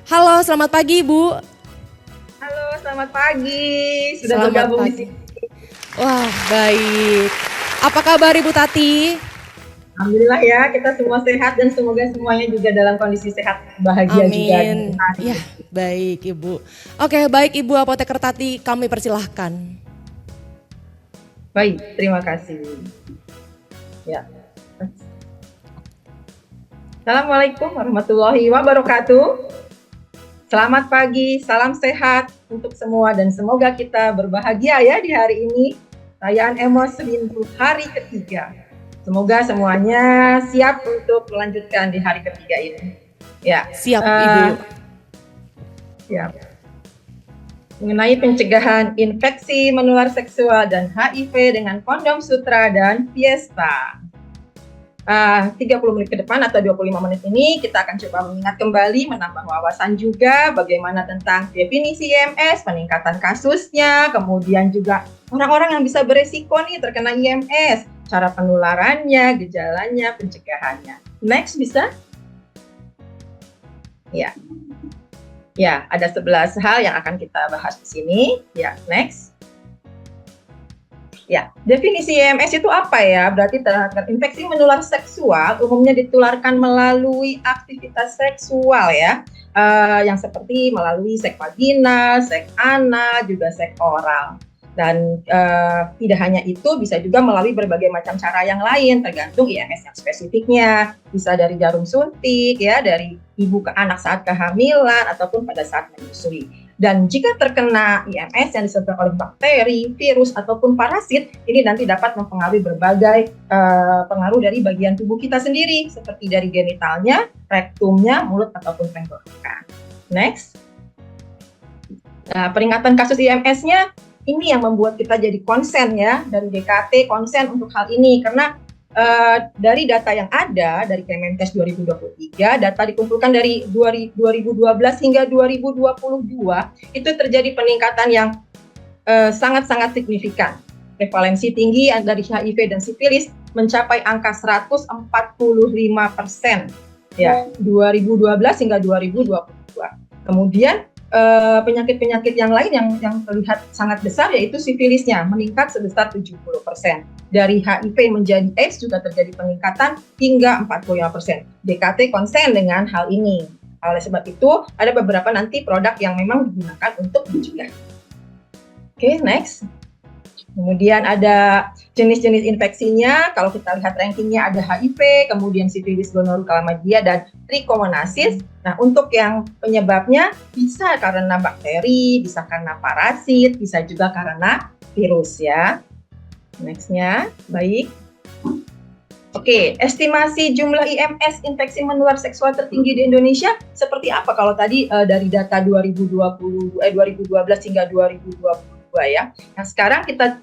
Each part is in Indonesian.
Halo, selamat pagi Bu. Halo, selamat pagi. Sudah Selamat bergabung di pagi. sini. Wah, baik. Apa kabar Ibu Tati? Alhamdulillah ya, kita semua sehat dan semoga semuanya juga dalam kondisi sehat, bahagia juga di Amin. hari Ya, ini. baik Ibu. Oke, baik Ibu Apoteker Tati, kami persilahkan. Baik, terima kasih. Ya. Assalamualaikum warahmatullahi wabarakatuh. Selamat pagi, salam sehat untuk semua dan semoga kita berbahagia ya di hari ini. Perayaan Emos Windu hari ketiga. Semoga semuanya siap untuk melanjutkan di hari ketiga ini. Ya. Siap Ibu. Ya. Mengenai pencegahan infeksi menular seksual dan HIV dengan kondom sutra dan Fiesta. 30 menit ke depan atau 25 menit ini kita akan coba mengingat kembali, menambah wawasan juga bagaimana tentang definisi IMS, peningkatan kasusnya, kemudian juga orang-orang yang bisa beresiko nih terkena IMS, cara penularannya, gejalanya, pencegahannya. Next bisa? Ya. Ya, ada 11 hal yang akan kita bahas di sini. Ya, next. Ya, definisi IMS itu apa ya? Berarti infeksi menular seksual umumnya ditularkan melalui aktivitas seksual ya, yang seperti melalui seks vaginal, seks anal, juga seks oral. Dan tidak hanya itu, bisa juga melalui berbagai macam cara yang lain, tergantung IMS yang spesifiknya. Bisa dari jarum suntik, ya, dari ibu ke anak saat kehamilan, ataupun pada saat menyusui. Dan jika terkena IMS yang disebabkan oleh bakteri, virus, ataupun parasit, ini nanti dapat mempengaruhi berbagai pengaruh dari bagian tubuh kita sendiri, seperti dari genitalnya, rektumnya, mulut, ataupun tenggorokan. Next. Nah, peringatan kasus IMS-nya, ini yang membuat kita jadi konsen ya, dari DKT konsen untuk hal ini, karena dari data yang ada dari Kemenkes 2023, data dikumpulkan dari 2012 hingga 2022, itu terjadi peningkatan yang sangat-sangat signifikan. Prevalensi tinggi dari HIV dan sifilis mencapai angka 145%, ya, 2012 hingga 2022. Kemudian penyakit-penyakit yang lain yang terlihat sangat besar yaitu sifilisnya meningkat sebesar 70%. Dari HIV menjadi AIDS juga terjadi peningkatan hingga 45%. DKT konsen dengan hal ini. Oleh sebab itu ada beberapa nanti produk yang memang digunakan untuk mencegah. Oke, next. Kemudian ada jenis-jenis infeksinya. Kalau kita lihat rankingnya ada HIV, kemudian sifilis, gonoru, chlamydia, dan trichomoniasis. Nah, untuk yang penyebabnya bisa karena bakteri, bisa karena parasit, bisa juga karena virus ya. Next-nya, baik. Oke, estimasi jumlah IMS infeksi menular seksual tertinggi di Indonesia seperti apa kalau tadi dari data 2012 hingga 2022 ya. Nah, sekarang kita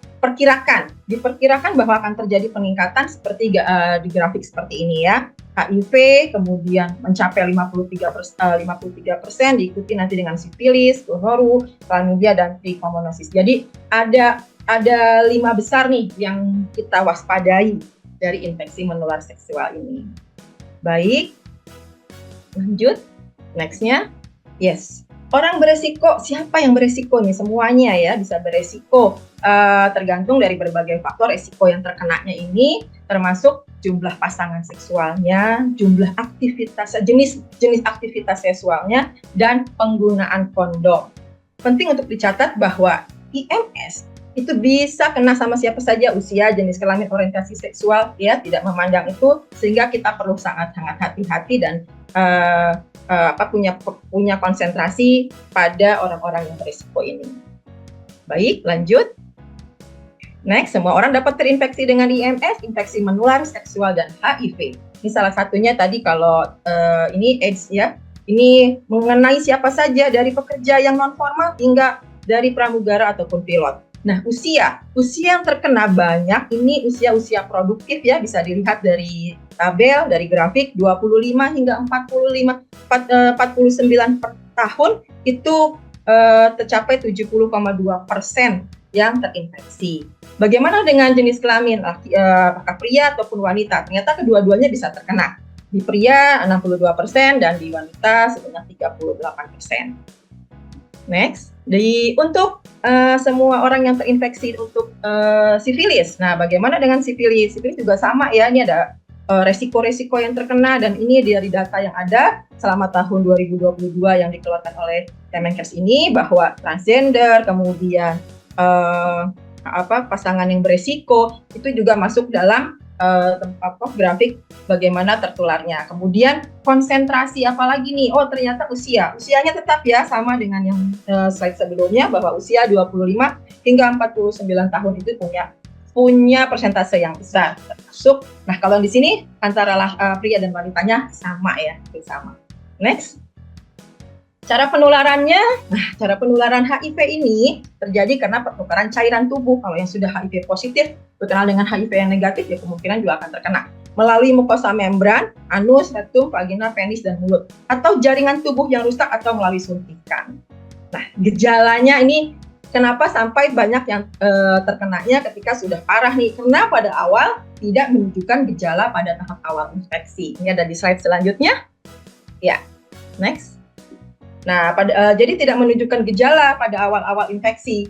diperkirakan bahwa akan terjadi peningkatan seperti di grafik seperti ini ya. HIV kemudian mencapai 53%, diikuti nanti dengan sifilis, gonoru, chlamydia, dan trichomoniasis. Jadi ada 5 besar nih yang kita waspadai dari infeksi menular seksual ini. Baik, lanjut. Next-nya, yes. Orang beresiko, siapa yang beresiko nih? Semuanya ya bisa beresiko, tergantung dari berbagai faktor resiko yang terkenanya ini, termasuk jumlah pasangan seksualnya, jumlah aktivitas, jenis aktivitas seksualnya, dan penggunaan kondom. Penting untuk dicatat bahwa IMS itu bisa kena sama siapa saja, usia, jenis kelamin, orientasi seksual, ya, tidak memandang itu, sehingga kita perlu sangat-sangat hati-hati dan punya konsentrasi pada orang-orang yang berisiko ini. Baik, lanjut. Next, semua orang dapat terinfeksi dengan IMS, infeksi menular seksual dan HIV. Ini salah satunya tadi kalau ini AIDS ya. Ini mengenai siapa saja dari pekerja yang non formal hingga dari pramugara ataupun pilot. Nah, usia yang terkena banyak ini usia produktif ya, bisa dilihat dari tabel, dari grafik 25 hingga 49 per tahun itu tercapai 70,2% yang terinfeksi. Bagaimana dengan jenis kelamin, apakah pria ataupun wanita? Ternyata kedua-duanya bisa terkena. Di pria 62% dan di wanita sebanyak 38%. Next, untuk semua orang yang terinfeksi untuk sifilis. Nah, bagaimana dengan sifilis? Sifilis juga sama ya, ini ada resiko-resiko yang terkena, dan ini dari data yang ada selama tahun 2022 yang dikeluarkan oleh Kemenkes ini, bahwa transgender, kemudian pasangan yang beresiko itu juga masuk dalam grafik bagaimana tertularnya. Kemudian konsentrasi apalagi nih? Oh, ternyata usianya tetap ya sama dengan yang slide sebelumnya, bahwa usia 25 hingga 49 tahun itu punya persentase yang besar termasuk. Nah, kalau di sini antara pria dan wanitanya sama ya, sama. Next. Cara penularannya, cara penularan HIV ini terjadi karena pertukaran cairan tubuh. Kalau yang sudah HIV positif berkenal dengan HIV yang negatif, ya kemungkinan juga akan terkena melalui mukosa membran, anus, rektum, vagina, penis, dan mulut, atau jaringan tubuh yang rusak atau melalui suntikan. Nah, gejalanya ini kenapa sampai banyak yang terkenanya ketika sudah parah nih? Karena pada awal tidak menunjukkan gejala pada tahap awal infeksi. Ini ada di slide selanjutnya. Ya, next. Nah, jadi tidak menunjukkan gejala pada awal-awal infeksi.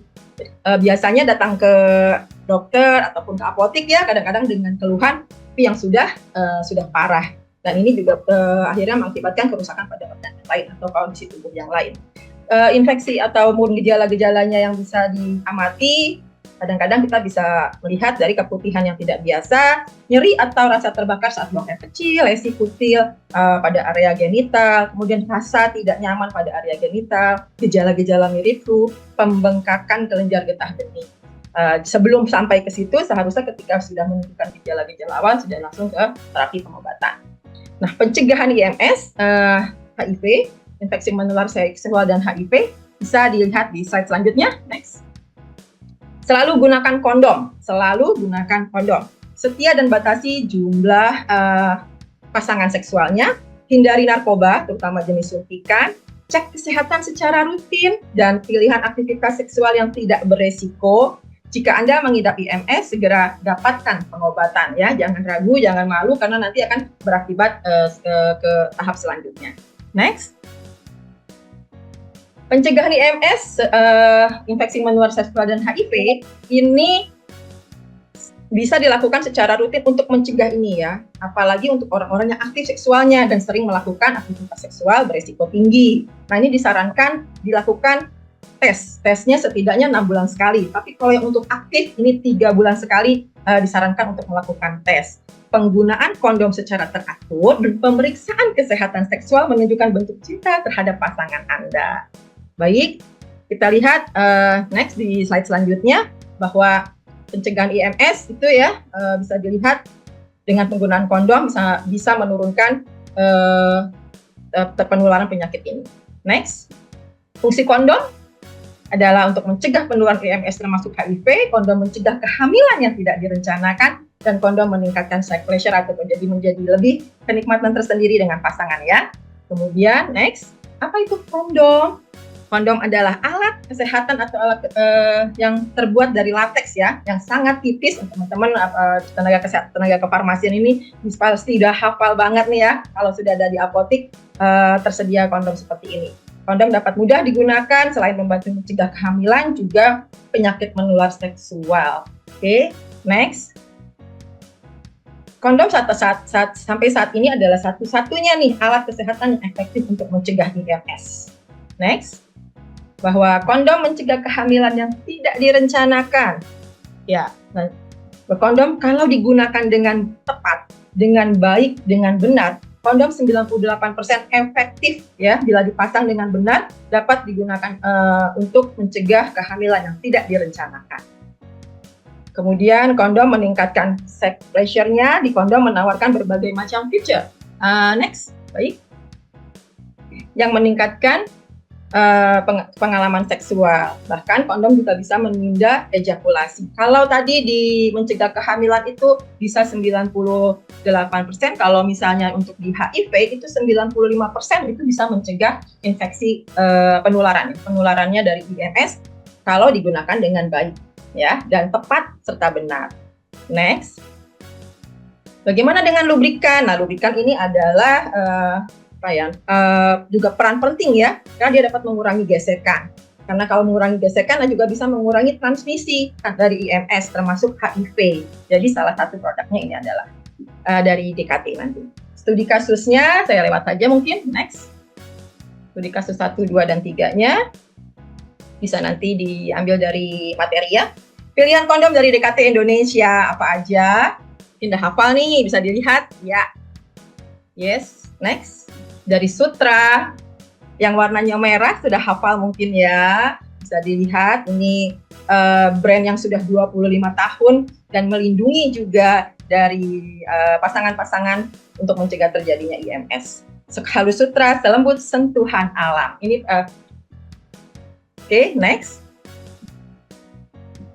Biasanya datang ke dokter ataupun ke apotik ya, kadang-kadang dengan keluhan yang sudah parah. Dan ini juga akhirnya mengakibatkan kerusakan pada organ lain atau kondisi tubuh yang lain. Infeksi atau gejala-gejalanya yang bisa diamati, kadang-kadang kita bisa melihat dari keputihan yang tidak biasa, nyeri atau rasa terbakar saat buang air kecil, lesi kutil pada area genital, kemudian rasa tidak nyaman pada area genital, gejala-gejala mirip flu, pembengkakan kelenjar getah bening. Sebelum sampai ke situ, seharusnya ketika sudah menunjukkan gejala-gejala awal, sudah langsung ke terapi pengobatan. Nah, pencegahan IMS, HIV, infeksi menular seksual dan HIV, bisa dilihat di slide selanjutnya. Next. Selalu gunakan kondom. Setia dan batasi jumlah pasangan seksualnya. Hindari narkoba, terutama jenis suntikan. Cek kesehatan secara rutin dan pilihan aktivitas seksual yang tidak beresiko. Jika Anda mengidap IMS, segera dapatkan pengobatan ya. Jangan ragu, jangan malu, karena nanti akan berakibat ke tahap selanjutnya. Next. Pencegahan IMS, infeksi menular seksual dan HIV, ini bisa dilakukan secara rutin untuk mencegah ini ya. Apalagi untuk orang-orang yang aktif seksualnya dan sering melakukan aktivitas seksual beresiko tinggi. Nah, ini disarankan dilakukan tesnya setidaknya 6 bulan sekali. Tapi kalau yang untuk aktif, ini 3 bulan sekali disarankan untuk melakukan tes. Penggunaan kondom secara teratur dan pemeriksaan kesehatan seksual menunjukkan bentuk cinta terhadap pasangan Anda. Baik, kita lihat next di slide selanjutnya, bahwa pencegahan IMS itu ya bisa dilihat dengan penggunaan kondom bisa menurunkan penularan penyakit ini. Next, fungsi kondom adalah untuk mencegah penularan IMS termasuk HIV, kondom mencegah kehamilan yang tidak direncanakan, dan kondom meningkatkan sex pleasure atau menjadi lebih kenikmatan tersendiri dengan pasangan ya. Kemudian next, apa itu kondom? Kondom adalah alat kesehatan atau alat yang terbuat dari lateks ya, yang sangat tipis. Teman-teman tenaga kefarmasian ini pasti udah hafal banget nih ya, kalau sudah ada di apotik tersedia kondom seperti ini. Kondom dapat mudah digunakan, selain membantu mencegah kehamilan, juga penyakit menular seksual. Oke, next. Kondom sampai saat ini adalah satu-satunya nih alat kesehatan yang efektif untuk mencegah IMS. Next. Bahwa kondom mencegah kehamilan yang tidak direncanakan. Ya, kondom kalau digunakan dengan tepat, dengan baik, dengan benar, kondom 98% efektif ya, bila dipasang dengan benar dapat digunakan untuk mencegah kehamilan yang tidak direncanakan. Kemudian kondom meningkatkan sex pleasure-nya, di kondom menawarkan berbagai macam feature. Next, baik. Yang meningkatkan pengalaman seksual. Bahkan kondom juga bisa menunda ejakulasi. Kalau tadi di mencegah kehamilan itu bisa 98%, kalau misalnya untuk di HIV itu 95% itu bisa mencegah infeksi penularannya dari IMS kalau digunakan dengan baik ya, dan tepat serta benar. Next. Bagaimana dengan lubrikan? Nah, lubrikan ini adalah juga peran penting ya, karena dia dapat mengurangi gesekan. Karena kalau mengurangi gesekan, juga bisa mengurangi transmisi dari IMS, termasuk HIV. Jadi salah satu produknya ini adalah dari DKT nanti. Studi kasusnya saya lewat saja mungkin, next. Studi kasus 1, 2, dan 3-nya bisa nanti diambil dari materi ya. Pilihan kondom dari DKT Indonesia apa aja? Udah hafal nih, bisa dilihat ya. Yes, next. Dari Sutra yang warnanya merah sudah hafal mungkin ya. Bisa dilihat ini brand yang sudah 25 tahun dan melindungi juga dari pasangan-pasangan untuk mencegah terjadinya IMS. Halus Sutra, selembut sentuhan alam. Ini Oke, next.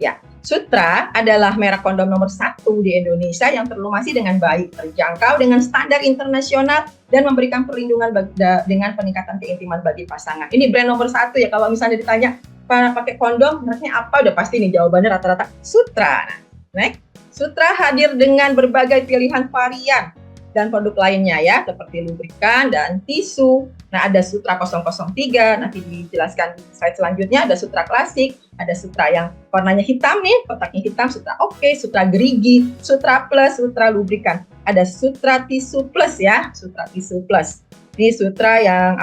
Ya, Sutra adalah merek kondom nomor 1 di Indonesia yang terlumasi dengan baik, terjangkau dengan standar internasional dan memberikan perlindungan dengan peningkatan keintiman bagi pasangan. Ini brand nomor 1 ya, kalau misalnya ditanya pakai kondom, mereknya apa? Udah pasti nih jawabannya rata-rata Sutra. Next, Sutra hadir dengan berbagai pilihan varian dan produk lainnya ya, seperti lubrikan dan tisu. Nah, ada Sutra 003, nanti dijelaskan di slide selanjutnya. Ada Sutra klasik, ada Sutra yang warnanya hitam nih, kotaknya hitam, Sutra oke, Sutra gerigi, Sutra plus, Sutra lubrikan. Ada Sutra tisu plus ya, Sutra tisu plus. Ini Sutra yang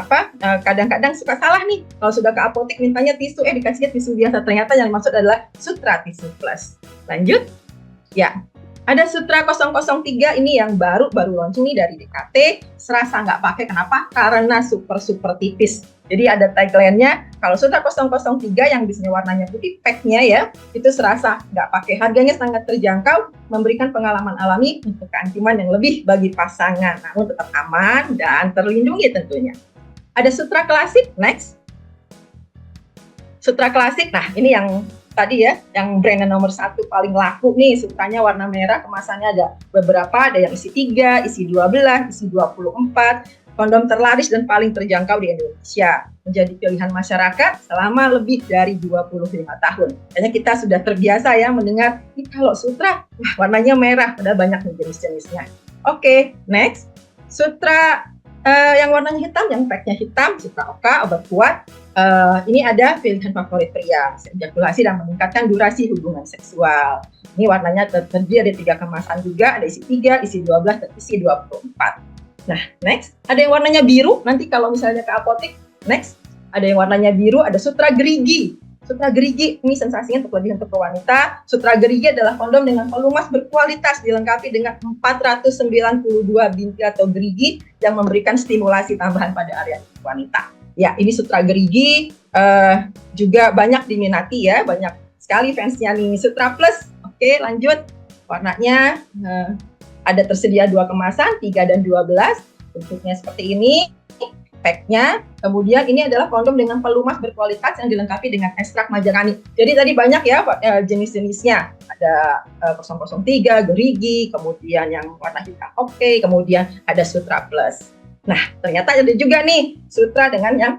kadang-kadang suka salah nih, kalau sudah ke apotek mintanya tisu, dikasihnya tisu biasa, ternyata yang dimaksud adalah Sutra tisu plus. Lanjut, ya. Ada Sutra 003 ini yang baru launching nih dari DKT, serasa nggak pakai, kenapa? Karena super tipis. Jadi ada tagline-nya, kalau Sutra 003 yang biasanya warnanya putih, pack-nya ya, itu serasa nggak pakai. Harganya sangat terjangkau, memberikan pengalaman alami untuk keantiman yang lebih bagi pasangan, namun tetap aman dan terlindungi tentunya. Ada Sutra klasik, next. Sutra klasik, nah ini yang tadi ya, yang brand nomor 1 paling laku nih, Sutranya warna merah, kemasannya ada beberapa, ada yang isi 3, isi 12, isi 24, kondom terlaris dan paling terjangkau di Indonesia, menjadi pilihan masyarakat selama lebih dari 25 tahun. Kayaknya kita sudah terbiasa ya mendengar, kalau Sutra, warnanya merah, padahal banyak nih jenis-jenisnya. Oke, next, Sutra yang warnanya hitam, yang pack-nya hitam, Sutra Oka, obat kuat. Ini ada pilihan favorit pria, ejakulasi dan meningkatkan durasi hubungan seksual. Ini warnanya terdiri dari 3 kemasan juga, ada isi 3, isi 12, dan isi 24. Nah, next, ada yang warnanya biru, nanti kalau misalnya ke apotek, next, ada yang warnanya biru, ada Sutra gerigi. Sutra gerigi, ini sensasinya lebih untuk wanita. Sutra gerigi adalah kondom dengan pelumas berkualitas, dilengkapi dengan 492 binti atau gerigi yang memberikan stimulasi tambahan pada area wanita. Ya, ini Sutra gerigi juga banyak diminati ya, banyak sekali fansnya nih. Sutra plus, oke lanjut. Warnanya ada tersedia 2 kemasan, 3 dan 12. Bentuknya seperti ini, pack-nya. Kemudian ini adalah kondom dengan pelumas berkualitas yang dilengkapi dengan ekstrak majarani. Jadi tadi banyak ya jenis-jenisnya. Ada 003, gerigi, kemudian yang warna hitam oke, kemudian ada Sutra plus. Nah, ternyata ada juga nih Sutra dengan yang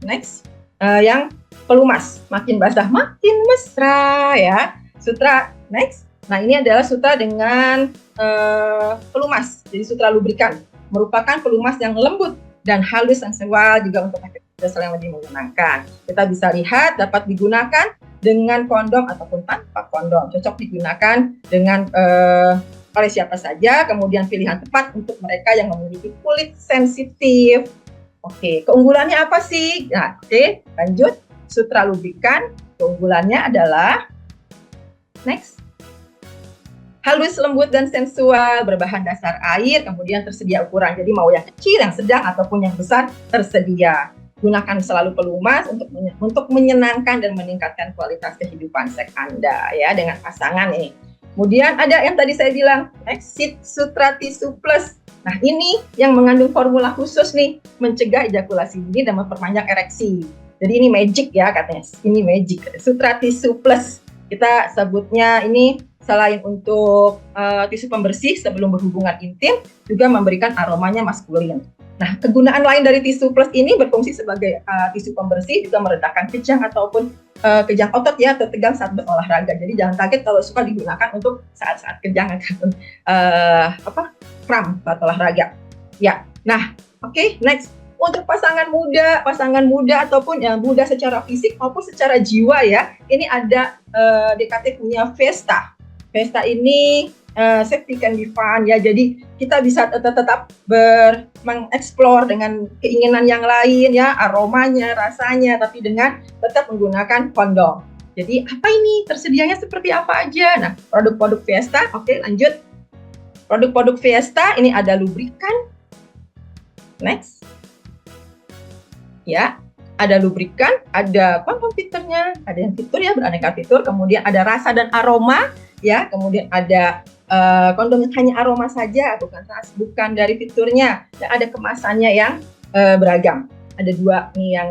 next, yang pelumas, makin basah makin mesra ya. Sutra next. Nah, ini adalah Sutra dengan pelumas, jadi Sutra lubrikan, merupakan pelumas yang lembut dan halus sensual juga untuk aktivitas yang lebih menyenangkan. Kita bisa lihat dapat digunakan dengan kondom ataupun tanpa kondom, cocok digunakan dengan oleh siapa saja, kemudian pilihan tepat untuk mereka yang memiliki kulit sensitif. Oke, keunggulannya apa sih? Nah, oke, lanjut. Sutra lubrikan, keunggulannya adalah next. Halus, lembut, dan sensual, berbahan dasar air, kemudian tersedia ukuran. Jadi mau yang kecil, yang sedang, ataupun yang besar tersedia. Gunakan selalu pelumas untuk menyenangkan dan meningkatkan kualitas kehidupan seks Anda ya dengan pasangan ini. Kemudian ada yang tadi saya bilang, Exit Sutra Tisu Plus. Nah, ini yang mengandung formula khusus nih, mencegah ejakulasi dini dan memperpanjang ereksi. Jadi ini magic ya katanya, ini magic. Sutra Tisu Plus, kita sebutnya ini selain untuk tisu pembersih sebelum berhubungan intim, juga memberikan aromanya maskulin. Nah, kegunaan lain dari tisu plus ini berfungsi sebagai tisu pembersih, juga meredakan kejang ataupun kejang otot ya, atau tegang saat berolahraga. Jadi jangan kaget kalau suka digunakan untuk saat-saat kejang ataupun kram saat olahraga. Ya, nah, oke, next. Untuk pasangan muda ataupun yang muda secara fisik maupun secara jiwa ya, ini ada DKT punya Vesta. Vesta ini safety can be fun ya, jadi kita bisa tetap mengeksplor dengan keinginan yang lain ya, aromanya, rasanya, tapi dengan tetap menggunakan kondom. Jadi apa ini, tersedianya seperti apa aja? Nah, produk-produk Vesta, oke lanjut. Produk-produk Vesta ini ada lubrikan, next. Ya, ada lubrikan, ada kondom fiturnya, ada yang fitur ya, beraneka fitur, kemudian ada rasa dan aroma ya, kemudian ada kondom yang hanya aroma saja, bukan dari fiturnya, dan ada kemasannya yang beragam. Ada 2 nih yang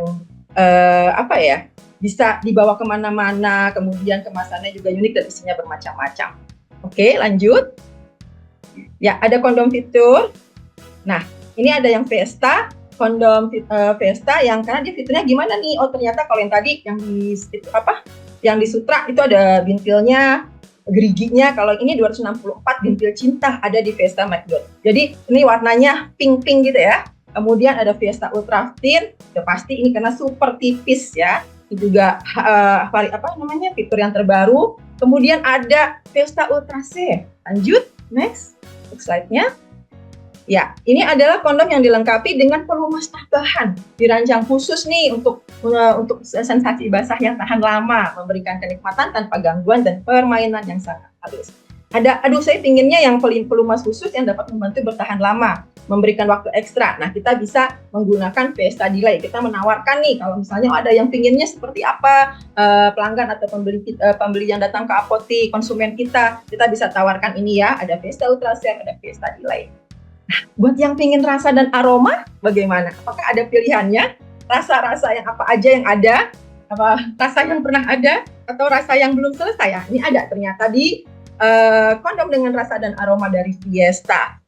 bisa dibawa kemana-mana, kemudian kemasannya juga unik dan isinya bermacam-macam. Oke, lanjut. Ya, ada kondom fitur. Nah, ini ada yang Vesta, kondom Vesta yang karena dia fiturnya gimana nih? Oh, ternyata kalau yang tadi yang di Sutra itu ada bintilnya, geriginya. Kalau ini 264 bintil cinta ada di Vesta McDot. Jadi ini warnanya pink gitu ya. Kemudian ada Vesta Ultra Thin, udah pasti ini karena super tipis ya. Ini juga fitur yang terbaru. Kemudian ada Vesta Ultra Safe. Lanjut, next slide-nya. Ya, ini adalah kondom yang dilengkapi dengan pelumas tambahan, dirancang khusus nih untuk sensasi basah yang tahan lama, memberikan kenikmatan tanpa gangguan dan permainan yang sangat halus. Saya pinginnya yang pelumas khusus yang dapat membantu bertahan lama, memberikan waktu ekstra. Nah, kita bisa menggunakan Vesta Delay. Kita menawarkan nih, kalau misalnya ada yang pinginnya seperti apa, pelanggan atau pembeli yang datang ke apotik, konsumen kita bisa tawarkan ini ya, ada Vesta Ultra Safe, ada Vesta Delay. Nah, buat yang pingin rasa dan aroma, bagaimana? Apakah ada pilihannya? Rasa-rasa yang apa aja yang ada? Apa rasa yang pernah ada? Atau rasa yang belum selesai ya? Ini ada ternyata di kondom dengan rasa dan aroma dari Fiesta.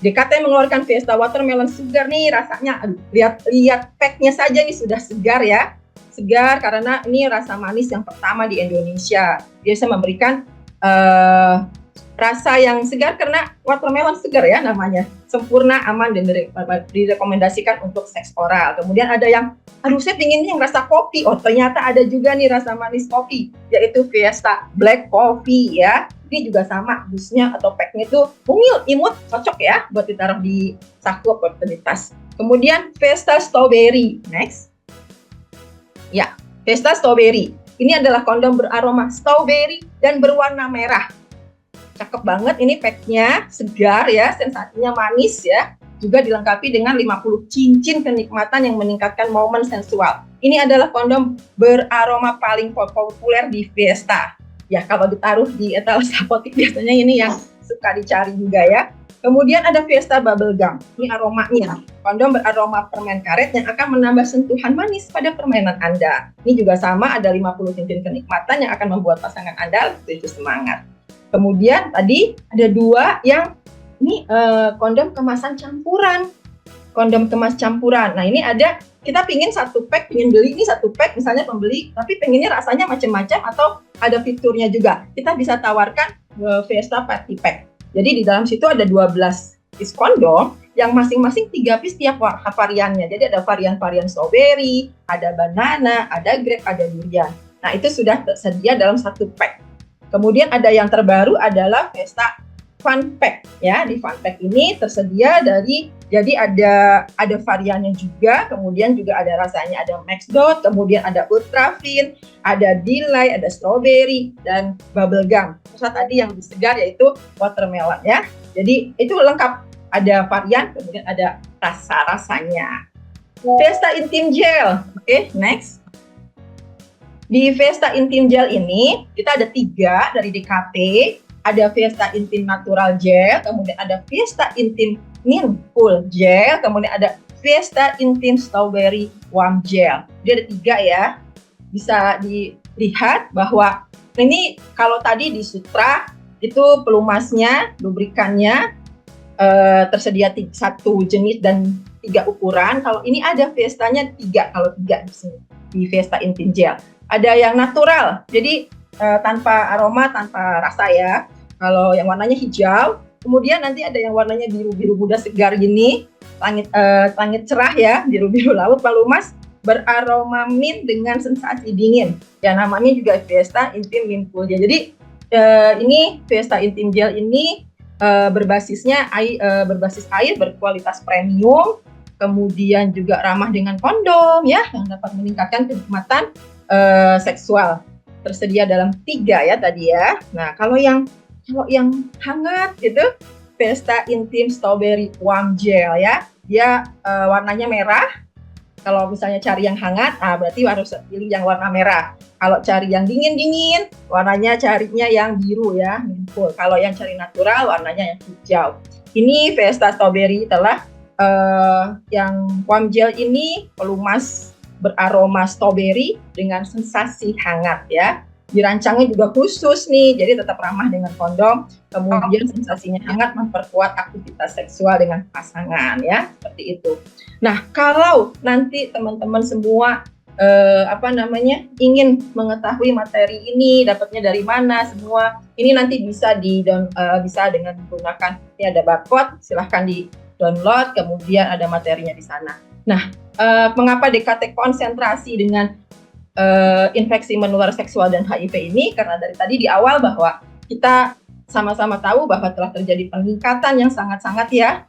DKT mengeluarkan Fiesta Watermelon Sugar nih, rasanya, lihat packnya saja nih sudah segar ya. Segar karena ini rasa manis yang pertama di Indonesia. Dia bisa memberikan rasa yang segar karena watermelon segar ya namanya, sempurna, aman, dan direkomendasikan untuk seks oral. Kemudian ada yang, saya pinginnya yang rasa kopi. Oh, ternyata ada juga nih rasa manis kopi, yaitu Fiesta Black Coffee ya. Ini juga sama, busnya atau packnya itu mungil, imut, cocok ya buat ditaruh di saku oportunitas. Kemudian Fiesta Strawberry, next. Ya, Fiesta Strawberry. Ini adalah kondom beraroma strawberry dan berwarna merah. Cakep banget, ini packnya segar ya, sensasinya manis ya. Juga dilengkapi dengan 50 cincin kenikmatan yang meningkatkan momen sensual. Ini adalah kondom beraroma paling populer di Fiesta. Ya, kalau ditaruh di etalase apotik biasanya ini yang suka dicari juga ya. Kemudian ada Fiesta Bubble Gum. Ini aromanya, kondom beraroma permen karet yang akan menambah sentuhan manis pada permainan Anda. Ini juga sama, ada 50 cincin kenikmatan yang akan membuat pasangan Anda lebih semangat. Kemudian tadi ada 2 yang ini kondom kemasan campuran. Kondom kemas campuran. Nah, ini ada, kita pingin beli ini 1 pack misalnya pembeli, tapi pengennya rasanya macam-macam atau ada fiturnya juga. Kita bisa tawarkan Fiesta Party Pack. Jadi di dalam situ ada 12 piece kondom yang masing-masing 3 piece tiap variannya. Jadi ada varian-varian strawberry, ada banana, ada grape, ada durian. Nah, itu sudah tersedia dalam 1 pack. Kemudian ada yang terbaru adalah Fiesta Fun Pack ya. Di Fun Pack ini tersedia jadi ada variannya juga, kemudian juga ada rasanya, ada Max Dot, kemudian ada Ultra Thin, ada Delay, ada Strawberry, dan Bubble Gum. Terus tadi yang segar yaitu Watermelon ya. Jadi itu lengkap, ada varian, kemudian ada rasa-rasanya. Fiesta Intim Gel, oke, next. Di Fiesta Intim Gel ini kita ada 3 dari DKT, ada Fiesta Intim Natural Gel, kemudian ada Fiesta Intim Mint Full Gel, kemudian ada Fiesta Intim Strawberry Warm Gel. Jadi ada 3 ya. Bisa dilihat bahwa ini kalau tadi di Sutra itu pelumasnya, lubrikannya, tersedia satu jenis dan 3 ukuran. Kalau ini ada Fiestanya 3, kalau 3 di sini di Fiesta Intim Gel. Ada yang natural, jadi tanpa aroma, tanpa rasa ya. Kalau yang warnanya hijau, kemudian nanti ada yang warnanya biru-biru muda segar gini, langit cerah ya, biru-biru laut palumas, beraroma mint dengan sensasi dingin. Ya namanya juga Fiesta Intim Mint Cool Gel. Jadi ini Fiesta Intim Gel ini berbasis air berkualitas premium, kemudian juga ramah dengan kondom ya, yang dapat meningkatkan kenikmatan seksual. Tersedia dalam 3 ya tadi ya. Nah kalau yang hangat itu Fiesta Intim Strawberry Warm Gel ya, dia warnanya merah. Kalau misalnya cari yang hangat, berarti harus pilih yang warna merah. Kalau cari yang dingin, warnanya carinya yang biru ya, full. Kalau yang cari natural, warnanya yang hijau. Ini Fiesta Strawberry telah yang warm gel ini pelumas beraroma strawberry dengan sensasi hangat ya. Dirancangnya juga khusus nih, jadi tetap ramah dengan kondom. Kemudian sensasinya hangat, memperkuat aktivitas seksual dengan pasangan ya, seperti itu. Nah, kalau nanti teman-teman semua ingin mengetahui materi ini dapatnya dari mana semua, ini nanti bisa bisa dengan menggunakan ini ada barcode, silahkan di download, kemudian ada materinya di sana. Nah, mengapa DKT konsentrasi dengan infeksi menular seksual dan HIV ini? Karena dari tadi di awal bahwa kita sama-sama tahu bahwa telah terjadi peningkatan yang sangat-sangat ya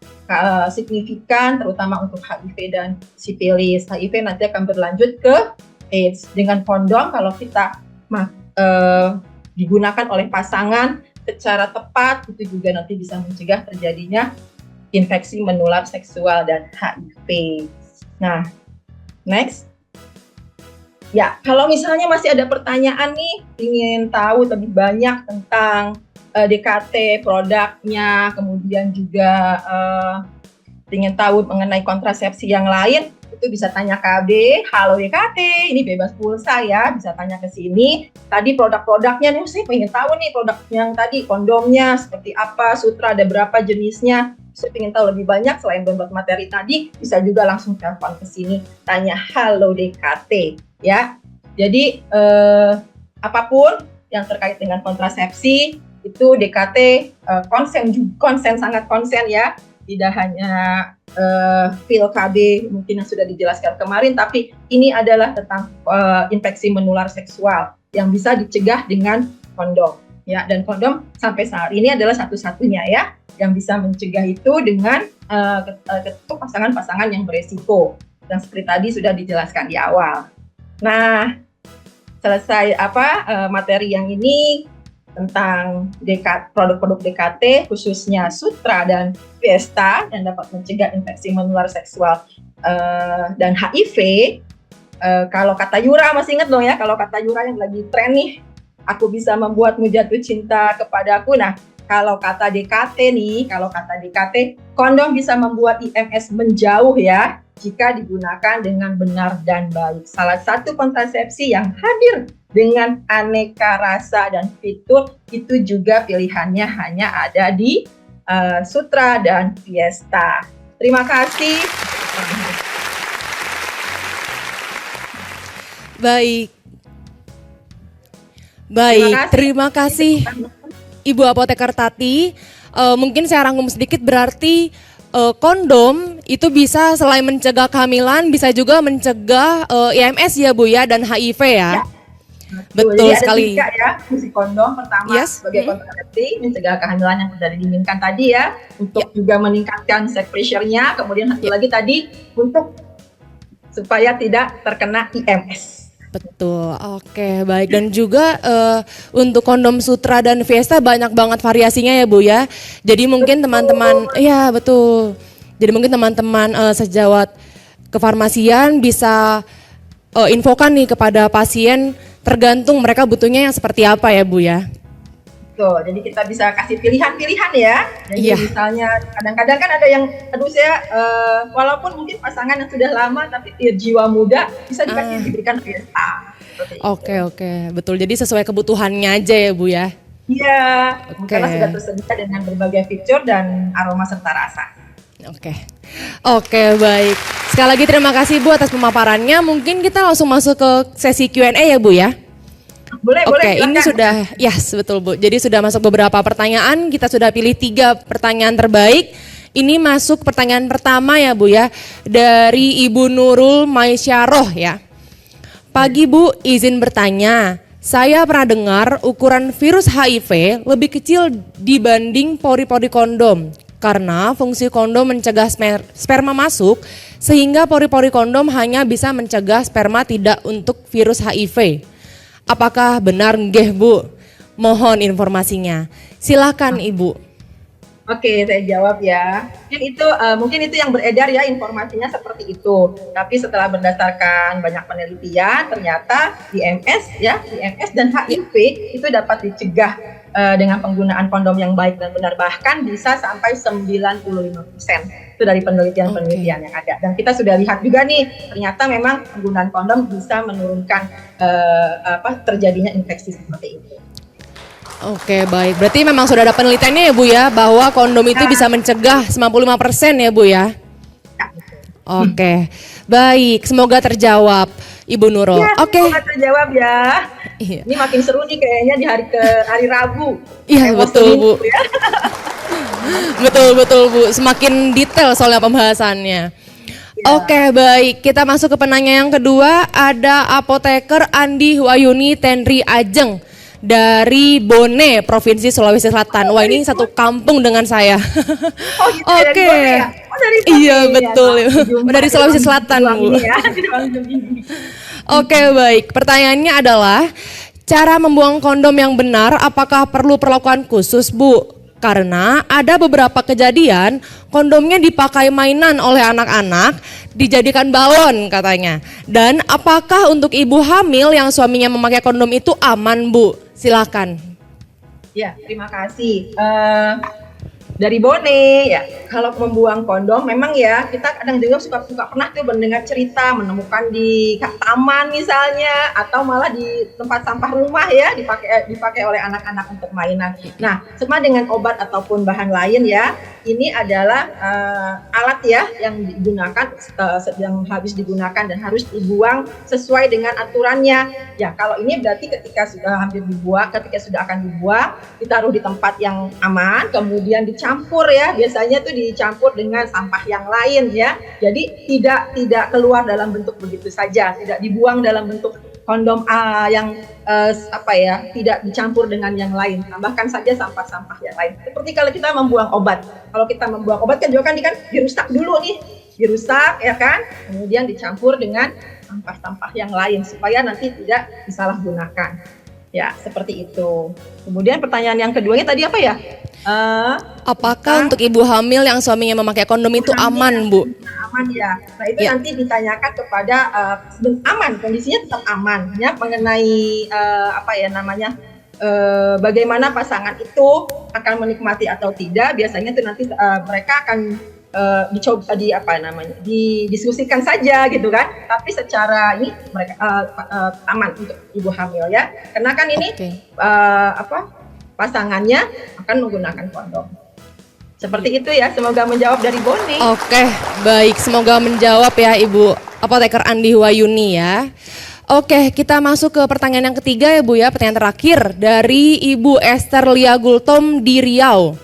signifikan, terutama untuk HIV dan sifilis. HIV nanti akan berlanjut ke AIDS. Dengan kondom kalau kita digunakan oleh pasangan secara tepat, itu juga nanti bisa mencegah terjadinya infeksi menular seksual dan HIV. Nah, next. Ya, kalau misalnya masih ada pertanyaan nih, ingin tahu lebih banyak tentang DKT, produknya, kemudian juga ingin tahu mengenai kontrasepsi yang lain, itu bisa tanya KB, halo DKT, ini bebas pulsa ya, bisa tanya ke sini. Tadi produk-produknya nih, saya pengen tahu nih produk yang tadi, kondomnya seperti apa, sutra ada berapa jenisnya, saya ingin tahu lebih banyak selain download materi tadi, bisa juga langsung telepon ke sini, tanya halo DKT ya. Jadi apapun yang terkait dengan kontrasepsi itu DKT sangat konsen ya, tidak hanya pil KB mungkin yang sudah dijelaskan kemarin, tapi ini adalah tentang infeksi menular seksual yang bisa dicegah dengan kondom ya, dan kondom sampai saat ini adalah satu-satunya ya yang bisa mencegah itu dengan pasangan-pasangan yang beresiko yang seperti tadi sudah dijelaskan di awal. Nah, selesai materi yang ini tentang produk-produk DKT khususnya Sutra dan Fiesta yang dapat mencegah infeksi menular seksual dan HIV. Kalau kata Yura, masih ingat dong ya, kalau kata Yura yang lagi tren nih, aku bisa membuatmu jatuh cinta kepadaku. Nah, kalau kata DKT nih, kondom bisa membuat IMS menjauh ya, jika digunakan dengan benar dan baik. Salah satu kontrasepsi yang hadir dengan aneka rasa dan fitur, itu juga pilihannya hanya ada di Sutra dan Fiesta. Terima kasih. Baik, terima kasih Ibu Apoteker Tati. Mungkin saya rangkum sedikit, berarti kondom itu bisa selain mencegah kehamilan, bisa juga mencegah IMS ya Bu ya, dan HIV ya. Betul jadi sekali. Ada 3 ya fungsi kondom. Pertama sebagai kontrasepsi, mencegah kehamilan yang tidak diinginkan tadi ya, untuk juga meningkatkan sex pressure-nya. Kemudian satu lagi tadi untuk supaya tidak terkena IMS. Betul, oke baik. Dan juga untuk kondom Sutra dan Fiesta banyak banget variasinya ya Bu ya. Jadi mungkin teman-teman, ya betul. Jadi mungkin teman-teman sejawat kefarmasian bisa infokan nih kepada pasien, tergantung mereka butuhnya yang seperti apa ya Bu ya. Tuh, jadi kita bisa kasih pilihan-pilihan ya. Jadi misalnya kadang-kadang kan ada yang, walaupun mungkin pasangan yang sudah lama tapi jiwa muda, bisa diberikan Fiesta. Oke, betul. Jadi sesuai kebutuhannya aja ya Bu ya. Iya, Oke. karena sudah tersedia dengan berbagai fitur dan aroma serta rasa. Oke. Oke, baik. Sekali lagi terima kasih Bu atas pemaparannya. Mungkin kita langsung masuk ke sesi Q&A ya Bu ya. Boleh, Oke, silakan. ini sudah, yes betul Bu. Jadi sudah masuk beberapa pertanyaan, kita sudah pilih 3 pertanyaan terbaik. Ini masuk pertanyaan pertama ya Bu ya, dari Ibu Nurul Maisyarah ya. Pagi Bu, izin bertanya. Saya pernah dengar ukuran virus HIV lebih kecil dibanding pori-pori kondom. Karena fungsi kondom mencegah sperma masuk, sehingga pori-pori kondom hanya bisa mencegah sperma tidak untuk virus HIV. Apakah benar nggih Bu? Mohon informasinya. Silakan Ibu. Oke, saya jawab ya. Mungkin itu yang beredar ya, informasinya seperti itu. Tapi setelah berdasarkan banyak penelitian, ternyata IMS dan HIV itu dapat dicegah dengan penggunaan kondom yang baik dan benar, bahkan bisa sampai 95%. Itu dari penelitian-penelitian yang ada. Dan kita sudah lihat juga nih, ternyata memang penggunaan kondom bisa menurunkan terjadinya infeksi seperti itu. Oke, baik. Berarti memang sudah ada penelitiannya ya Bu ya, bahwa kondom itu bisa mencegah 95% ya Bu ya? Oke, baik. Semoga terjawab Ibu Nurul. Ya, Oke. semoga terjawab ya. Iya. Ini makin seru nih kayaknya di hari Rabu. Iya, betul Bu. Ya. Betul Bu. Semakin detail soalnya pembahasannya. Ya. Oke, baik. Kita masuk ke penanya yang kedua. Ada apoteker Andi Wayuni Tenri Ajeng dari Bone, Provinsi Sulawesi Selatan. Wah, ini satu kampung dengan saya. Oh, gitu ya, Oke. dari Bone ya? Oh, dari Bone Iya, ya. betul. Dari Sulawesi Selatan, Bu. Ya. Oke, baik. Pertanyaannya adalah, cara membuang kondom yang benar apakah perlu perlakuan khusus, Bu? Karena ada beberapa kejadian kondomnya dipakai mainan oleh anak-anak, dijadikan balon katanya. Dan apakah untuk ibu hamil yang suaminya memakai kondom itu aman, Bu? Silakan. Ya, terima kasih. Dari Bone ya, kalau membuang kondom memang ya kita kadang juga suka pernah tuh mendengar cerita menemukan di taman misalnya, atau malah di tempat sampah rumah ya, dipakai oleh anak-anak untuk mainan. Nah, sama dengan obat ataupun bahan lain ya, ini adalah alat ya yang digunakan, yang habis digunakan dan harus dibuang sesuai dengan aturannya. Ya, kalau ini berarti ketika sudah akan dibuang, ditaruh di tempat yang aman, kemudian dicampur ya, biasanya tuh dicampur dengan sampah yang lain ya. Jadi tidak keluar dalam bentuk begitu saja, tidak dibuang dalam bentuk kondom yang tidak dicampur dengan yang lain. Tambahkan saja sampah-sampah yang lain. Seperti kalau kita membuang obat. Kalau kita membuang obat kan juga kan dirusak dulu nih. Dirusak ya kan, kemudian dicampur dengan sampah-sampah yang lain supaya nanti tidak disalahgunakan. Ya, seperti itu. Kemudian pertanyaan yang keduanya tadi apa ya? Apakah untuk ibu hamil yang suaminya memakai kondom itu aman, Bu? Aman ya. Nah, itu Ya. nanti ditanyakan kepada aman, kondisinya tetap aman ya, mengenai bagaimana pasangan itu akan menikmati atau tidak. Biasanya itu nanti mereka akan didiskusikan saja gitu kan, tapi secara ini mereka aman untuk ibu hamil ya, karena kan ini pasangannya akan menggunakan kondom. Seperti itu ya, semoga menjawab dari Boni. Oke, baik, semoga menjawab ya Ibu Apoteker Andi Wayuni ya. Oke, kita masuk ke pertanyaan yang ketiga ya Bu ya, pertanyaan terakhir dari Ibu Esther Lia Gultom di Riau.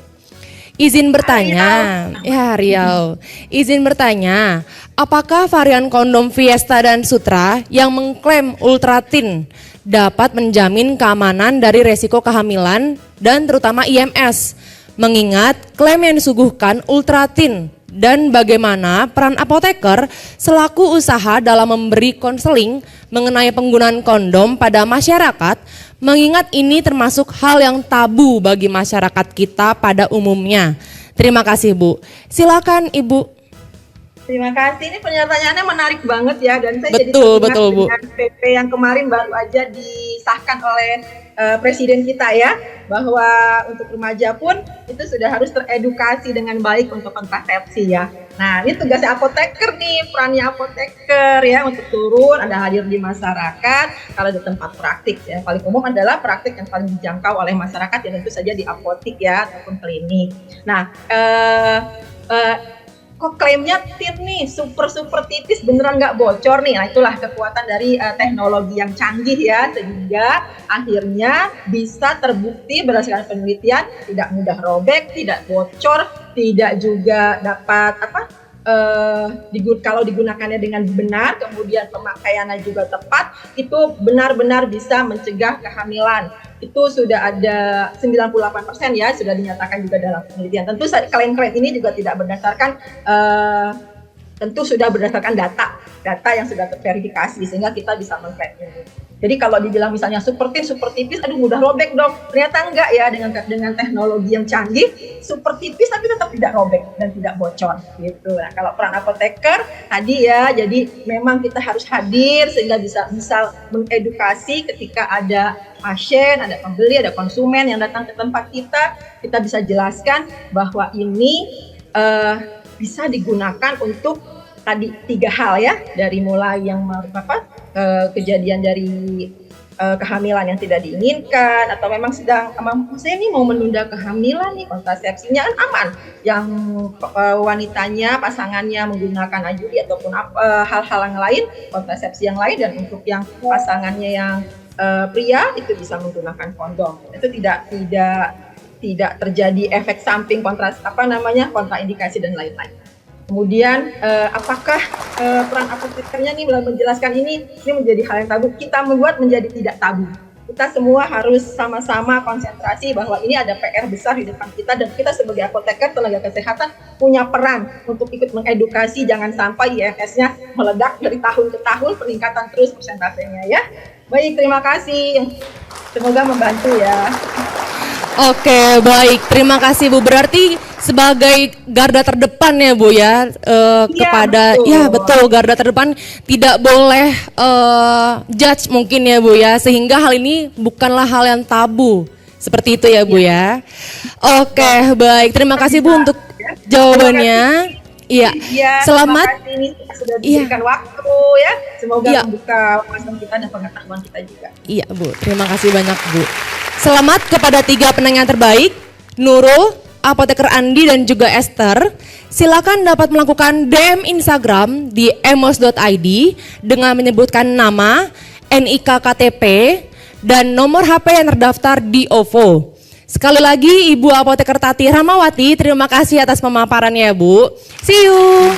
Izin bertanya, Riau. Izin bertanya, apakah varian kondom Fiesta dan Sutra yang mengklaim Ultratin dapat menjamin keamanan dari resiko kehamilan dan terutama IMS? Mengingat klaim yang disuguhkan Ultratin, dan bagaimana peran apoteker selaku usaha dalam memberi konseling mengenai penggunaan kondom pada masyarakat, mengingat ini termasuk hal yang tabu bagi masyarakat kita pada umumnya. Terima kasih Bu. Silakan Ibu. Terima kasih. Ini pertanyaannya menarik banget ya, dan saya jadi Betul, teringat betul, Bu. dengan PP yang kemarin baru aja disahkan oleh Presiden kita ya, bahwa untuk remaja pun itu sudah harus teredukasi dengan baik untuk kontrasepsi ya. Nah, ini tugasnya apoteker nih, perannya apoteker ya, untuk turun, ada hadir di masyarakat, kalau di tempat praktik ya. Paling umum adalah praktik yang paling dijangkau oleh masyarakat ya, tentu saja di apotik ya, ataupun klinik. Nah, kok klaimnya thin nih, super tipis, beneran nggak bocor nih. Nah, itulah kekuatan dari teknologi yang canggih ya, sehingga akhirnya bisa terbukti berdasarkan penelitian tidak mudah robek, tidak bocor, tidak juga dapat kalau digunakannya dengan benar, kemudian pemakaiannya juga tepat, itu benar-benar bisa mencegah kehamilan. Itu sudah ada 98% ya, sudah dinyatakan juga dalam penelitian. Tentu klaim-klaim ini juga tidak berdasarkan, tentu sudah berdasarkan data yang sudah terverifikasi, sehingga kita bisa mengklaim ini. Jadi kalau dibilang misalnya super tipis, aduh mudah robek dong. Ternyata enggak ya, dengan teknologi yang canggih, super tipis tapi tetap tidak robek dan tidak bocor gitu. Nah, kalau peran apoteker tadi ya, jadi memang kita harus hadir sehingga bisa mengedukasi ketika ada pasien, ada pembeli, ada konsumen yang datang ke tempat kita bisa jelaskan bahwa ini bisa digunakan untuk tadi 3 hal ya, dari mulai yang kejadian dari kehamilan yang tidak diinginkan, atau memang saya ini mau menunda kehamilan nih, kontrasepsinya kan aman, yang wanitanya, pasangannya menggunakan ajuri ataupun hal-hal yang lain, kontrasepsi yang lain, dan untuk yang pasangannya yang pria itu bisa menggunakan kondom. Itu tidak terjadi efek samping kontraindikasi dan lain-lain. Kemudian apakah peran apotekernya nih dalam menjelaskan ini menjadi hal yang tabu? Kita membuat menjadi tidak tabu. Kita semua harus sama-sama konsentrasi bahwa ini ada PR besar di depan kita, dan kita sebagai apoteker, tenaga kesehatan, punya peran untuk ikut mengedukasi, jangan sampai IMS-nya meledak dari tahun ke tahun, peningkatan terus persentasenya ya. Baik, terima kasih. Semoga membantu ya. Oke, baik. Terima kasih Bu. Berarti sebagai garda terdepan ya Bu ya, kepada betul. ya betul, garda terdepan tidak boleh judge mungkin ya Bu ya, sehingga hal ini bukanlah hal yang tabu. Seperti itu ya Bu ya. Oke, baik. Terima kasih Bu untuk jawabannya. Iya. Selamat. Terima kasih, ini sudah diberikan waktu ya. Semoga membuka wawasan kita dan pengetahuan kita juga. Iya Bu, terima kasih banyak Bu. Selamat kepada 3 penanya terbaik, Nurul, Apoteker Andi, dan juga Esther. Silakan dapat melakukan DM Instagram di emos.id dengan menyebutkan nama, NIK KTP, dan nomor HP yang terdaftar di OVO. Sekali lagi Ibu Apoteker Tati Rahmawati, terima kasih atas pemaparannya Bu. See you.